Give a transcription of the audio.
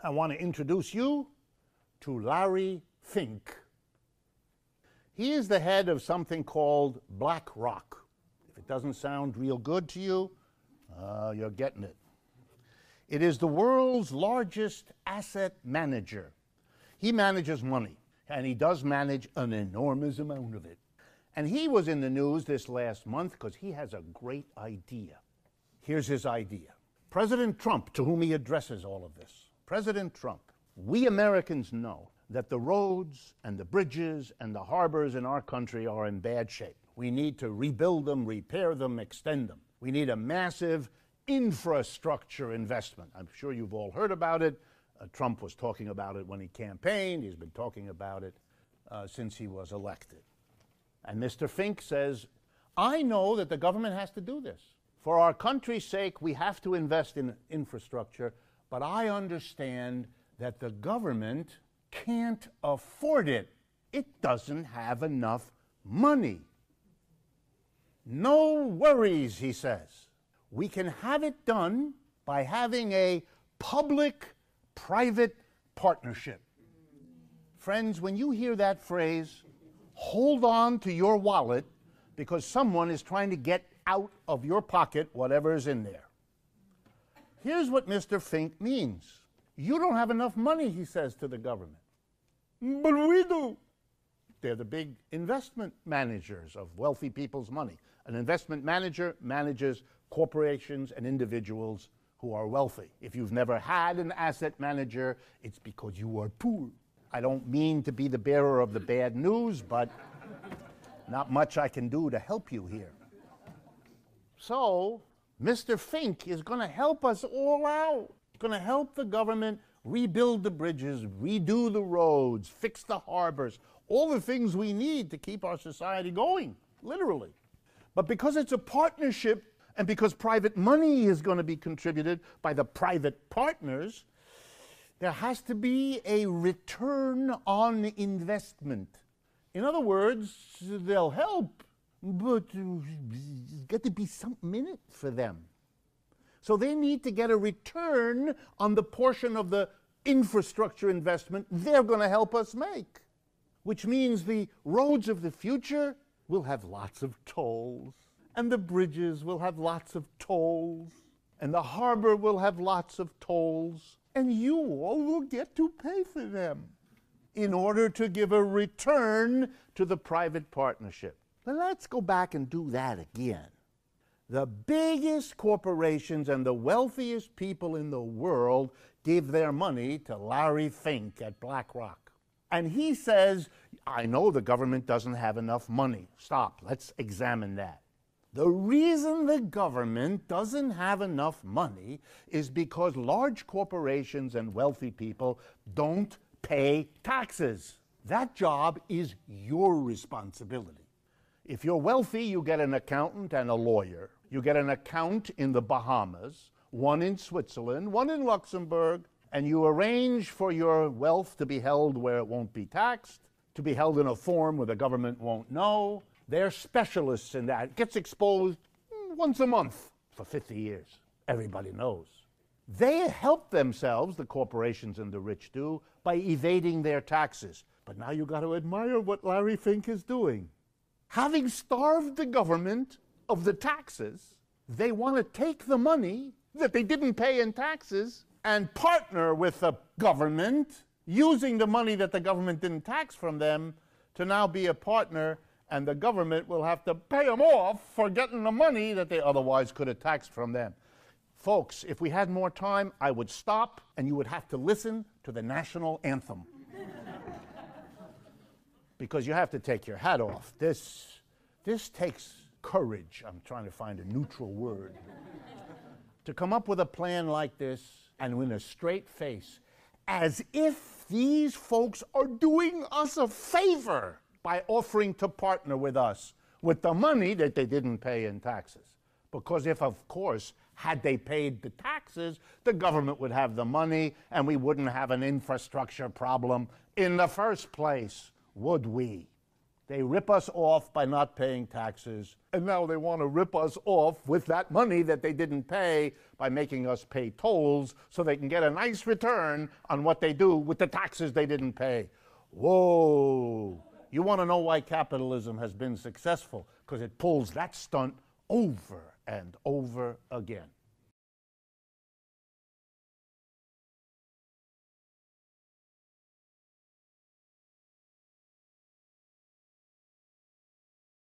I want to introduce you to Larry Fink. He is the head of something called BlackRock. If it doesn't sound real good to you, you're getting it. It is the world's largest asset manager. He manages money, and he does manage an enormous amount of it. And he was in the news this last month because he has a great idea. Here's his idea. President Trump, to whom he addresses all of this. President Trump, we Americans know that the roads and the bridges and the harbors in our country are in bad shape. We need to rebuild them, repair them, extend them. We need a massive infrastructure investment. I'm sure you've all heard about it. Trump was talking about it when he campaigned. He's been talking about it since he was elected. And Mr. Fink says, I know that the government has to do this. For our country's sake, we have to invest in infrastructure, but I understand that the government can't afford it. It doesn't have enough money. No worries, he says. We can have it done by having a public-private partnership. Friends, when you hear that phrase, hold on to your wallet because someone is trying to get out of your pocket whatever is in there. Here's what Mr. Fink means. You don't have enough money, he says to the government. But we do. They're the big investment managers of wealthy people's money. An investment manager manages corporations and individuals who are wealthy. If you've never had an asset manager, it's because you are poor. I don't mean to be the bearer of the bad news, but not much I can do to help you here. So, Mr. Fink is going to help us all out. He's going to help the government rebuild the bridges, redo the roads, fix the harbors, all the things we need to keep our society going, literally. But because it's a partnership and because private money is going to be contributed by the private partners, there has to be a return on investment. In other words, they'll help, but there's got to be something in it for them. So they need to get a return on the portion of the infrastructure investment they're going to help us make, which means the roads of the future will have lots of tolls, and the bridges will have lots of tolls, and the harbor will have lots of tolls, and you all will get to pay for them in order to give a return to the private partnership. But let's go back and do that again. The biggest corporations and the wealthiest people in the world give their money to Larry Fink at BlackRock. And he says, I know the government doesn't have enough money. Stop, let's examine that. The reason the government doesn't have enough money is because large corporations and wealthy people don't pay taxes. That job is your responsibility. If you're wealthy, you get an accountant and a lawyer. You get an account in the Bahamas, one in Switzerland, one in Luxembourg, and you arrange for your wealth to be held where it won't be taxed, to be held in a form where the government won't know. They're specialists in that. It gets exposed once a month for 50 years. Everybody knows. They help themselves, the corporations and the rich do, by evading their taxes. But now you've got to admire what Larry Fink is doing. Having starved the government of the taxes, they want to take the money that they didn't pay in taxes and partner with the government, using the money that the government didn't tax from them to now be a partner, and the government will have to pay them off for getting the money that they otherwise could have taxed from them. Folks, if we had more time, I would stop and you would have to listen to the national anthem. Because you have to take your hat off. This takes courage. I'm trying to find a neutral word. To come up with a plan like this and with a straight face, as if these folks are doing us a favor by offering to partner with us with the money that they didn't pay in taxes. Because if, of course, had they paid the taxes, the government would have the money and we wouldn't have an infrastructure problem in the first place, would we? They rip us off by not paying taxes, and now they want to rip us off with that money that they didn't pay by making us pay tolls so they can get a nice return on what they do with the taxes they didn't pay. Whoa! You want to know why capitalism has been successful? Because it pulls that stunt over and over again.